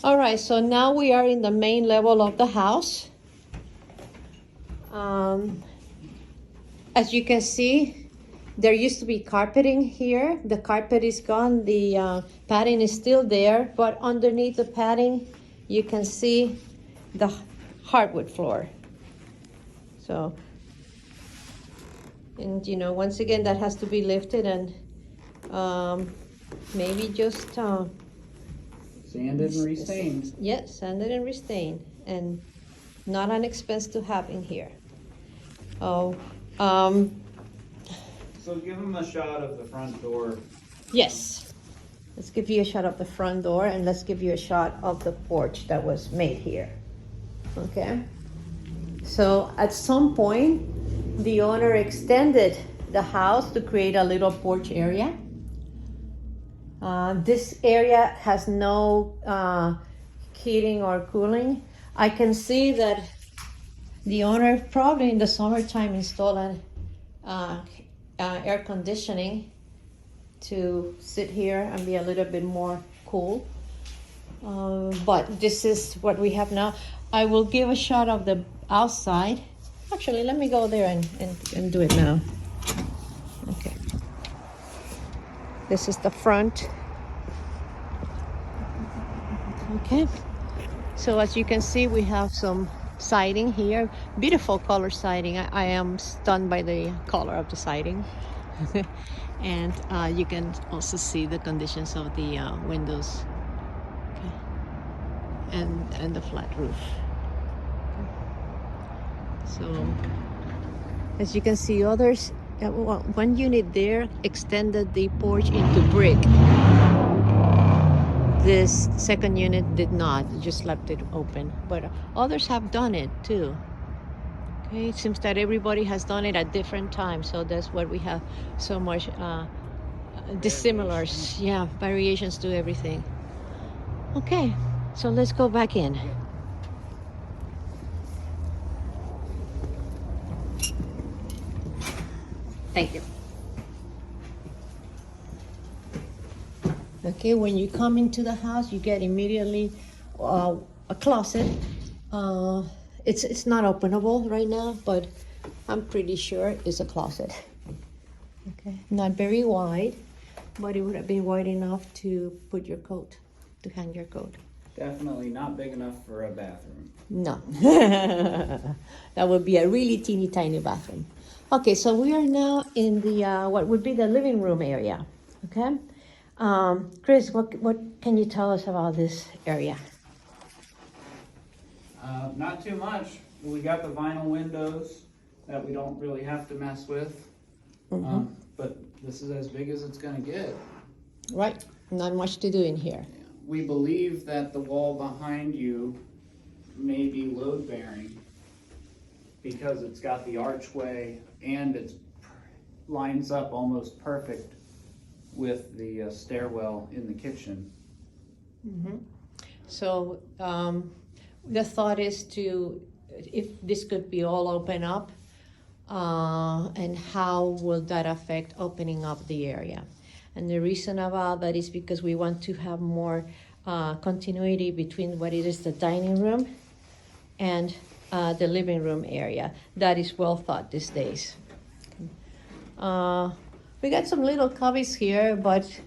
All right, so now we are in the main level of the house. As you can see, there used to be carpeting here. The carpet is gone, the padding is still there, but underneath the padding, you can see the hardwood floor. So, and you know, once again, that has to be lifted and maybe just Sanded and restained. yes, sanded and restained, and not an expense to have in here. Oh, So give them a shot of the front door. yes. Let's give you a shot of the front door, and let's give you a shot of the porch that was made here. Okay. So at some point, the owner extended the house to create a little porch area. This area has no heating or cooling. I can see that the owner probably in the summertime installed an air conditioning to sit here and be a little bit more cool. But this is what we have now. I will give a shot of the outside. Actually, let me go there and do it now. Okay. This is the front. Okay. So as you can see, we have some siding here. Beautiful color siding. I am stunned by the color of the siding. And you can also see the conditions of the windows. Okay. And the flat roof. So as you can see, others, one unit there extended the porch into brick. This second unit did not, just left it open, but others have done it too. Okay, it seems that everybody has done it at different times, so that's what we have so much dissimilars, yeah, variations to everything. Okay, so let's go back in. Thank you. Okay, when you come into the house, you get immediately a closet. It's not openable right now, but I'm pretty sure it's a closet. Okay, not very wide, but it would have been wide enough to put your coat, to hang your coat. Definitely not big enough for a bathroom. No, that would be a really teeny tiny bathroom. Okay, so we are now in the what would be the living room area. Okay, Chris, what can you tell us about this area? Not too much. We got the vinyl windows that we don't really have to mess with. But this is as big as it's gonna get. Right, not much to do in here. We believe that the wall behind you may be load bearing because it's got the archway and it lines up almost perfect with the stairwell in the kitchen. So the thought is to, if this could be all open up, and how will that affect opening up the area? And the reason about that is because we want to have more continuity between what it is the dining room and the living room area. That is well thought these days. We got some little cubbies here, but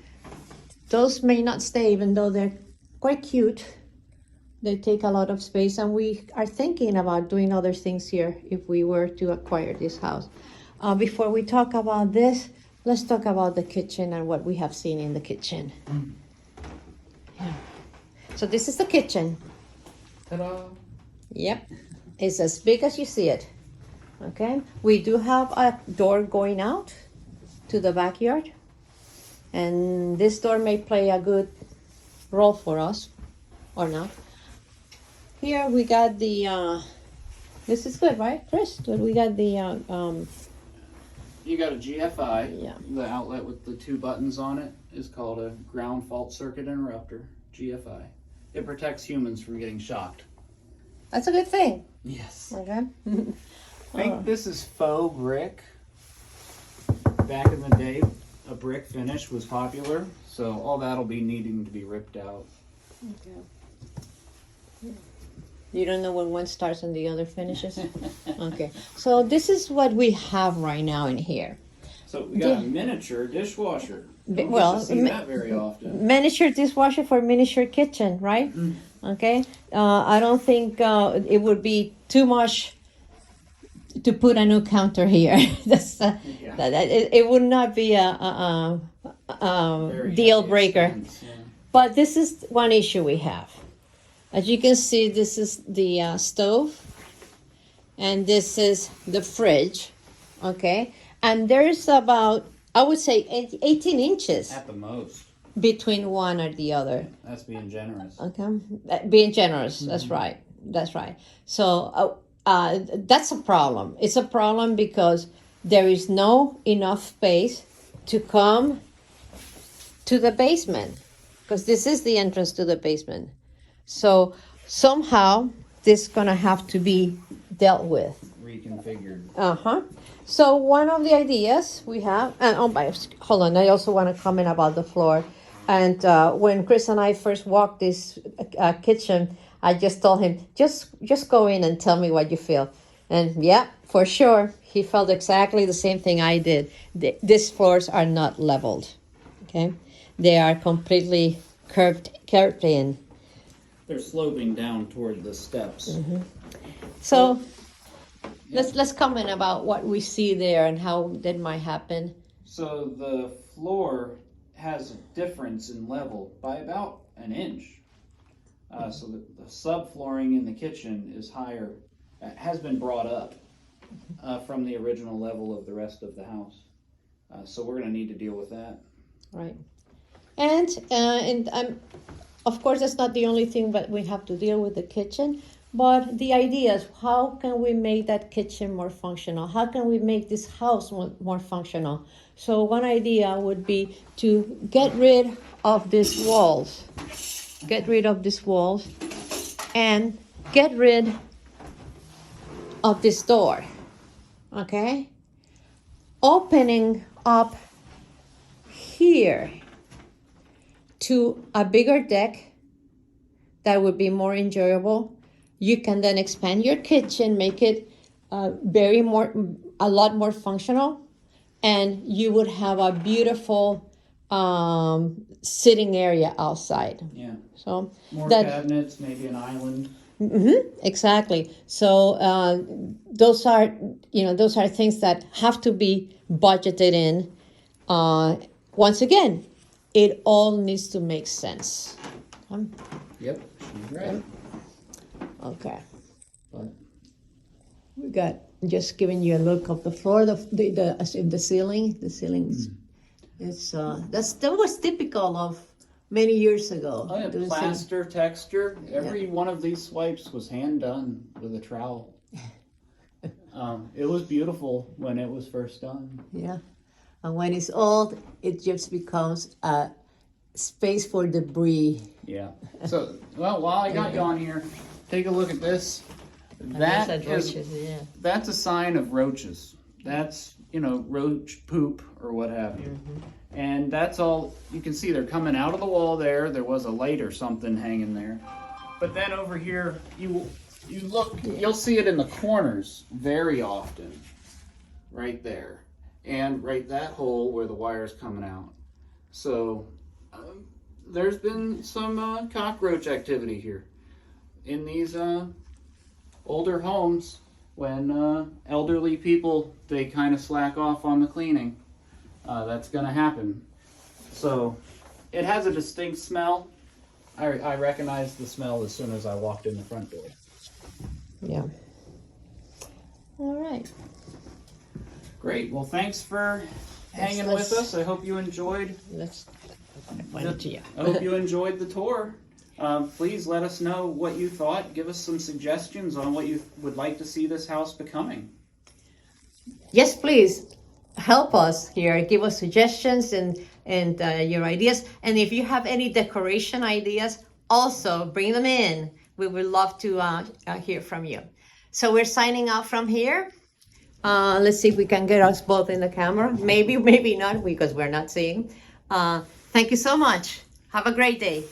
those may not stay, even though they're quite cute. They take a lot of space, and we are thinking about doing other things here if we were to acquire this house. Before we talk about this, let's talk about the kitchen and what we have seen in the kitchen. Yeah. So this is the kitchen. Ta-da! Yep, it's as big as you see it. Okay, we do have a door going out to the backyard, and this door may play a good role for us or not. Here we got the this is good, right, Chris? We got the You got a GFI. Yeah. The outlet with the two buttons on it is called a ground fault circuit interrupter, GFI. It protects humans from getting shocked. that's a good thing. Yes. Okay. I think this is faux brick. Back in the day, a brick finish was popular, so all that'll be needing to be ripped out. Okay. You don't know when one starts and the other finishes? Okay. So this is what we have right now in here. So we got a miniature dishwasher. Don't well, get to see that very often. Miniature dishwasher for miniature kitchen, right? Okay. I don't think it would be too much to put a new counter here. That's it would not be a Very deal heavy breaker. expense, yeah. But this is one issue we have. As you can see, this is the stove, and this is the fridge, okay? And there's about, I would say, 18 inches At the most. between one or the other, That's being generous. okay? Being generous, that's right, that's right. So that's a problem. It's a problem because there is no enough space to come to the basement, because this is the entrance to the basement. So somehow this is gonna have to be dealt with. Reconfigured. Uh-huh. So one of the ideas we have, and hold on, I also want to comment about the floor. And when Chris and I first walked this kitchen, I just told him, just go in and tell me what you feel. And yeah, for sure, he felt exactly the same thing I did. These floors are not leveled, okay? They are completely curved in. They're sloping down toward the steps. So let's comment about what we see there and how that might happen. So the floor has a difference in level by about an inch. So the subflooring in the kitchen is higher, has been brought up from the original level of the rest of the house. So we're going to need to deal with that. Right. And of course, that's not the only thing, but we have to deal with the kitchen. But the idea is, how can we make that kitchen more functional? How can we make this house more functional? So one idea would be to get rid of these walls. Get rid of these walls and get rid of this door. Okay? Opening up here to a bigger deck that would be more enjoyable. You can then expand your kitchen, make it a lot more functional, and you would have a beautiful sitting area outside. Yeah. So More cabinets, maybe an island. Exactly. So those are things that have to be budgeted in. Once again, it all needs to make sense. Yep, she's right. Okay. But We got just giving you a look of the floor, the ceiling. The ceilings. It's that was typical of many years ago. oh, yeah, plaster texture. Every one of these swipes was hand done with a trowel. It was beautiful when it was first done. Yeah. And when it's old, it just becomes a space for debris. Yeah. So, well, while I got you on here, take a look at this. That's a sign of roaches. That's, roach poop or what have you. And that's all, you can see they're coming out of the wall there. There was a light or something hanging there. But then over here, you look, you'll see it in the corners very often. Right there. And right that hole where the wire's coming out. So there's been some cockroach activity here in these older homes. When elderly people, they kind of slack off on the cleaning. That's going to happen. So it has a distinct smell. I recognized the smell as soon as I walked in the front door. Yeah. All right. Great. Well, thanks for hanging with us. I hope you enjoyed. I hope you enjoyed the tour. Please let us know what you thought. Give us some suggestions on what you would like to see this house becoming. Yes, please help us here. Give us suggestions and your ideas. And if you have any decoration ideas, also bring them in. We would love to hear from you. So we're signing off from here. Let's see if we can get us both in the camera. Maybe, maybe not, because we're not seeing. Thank you so much. Have a great day.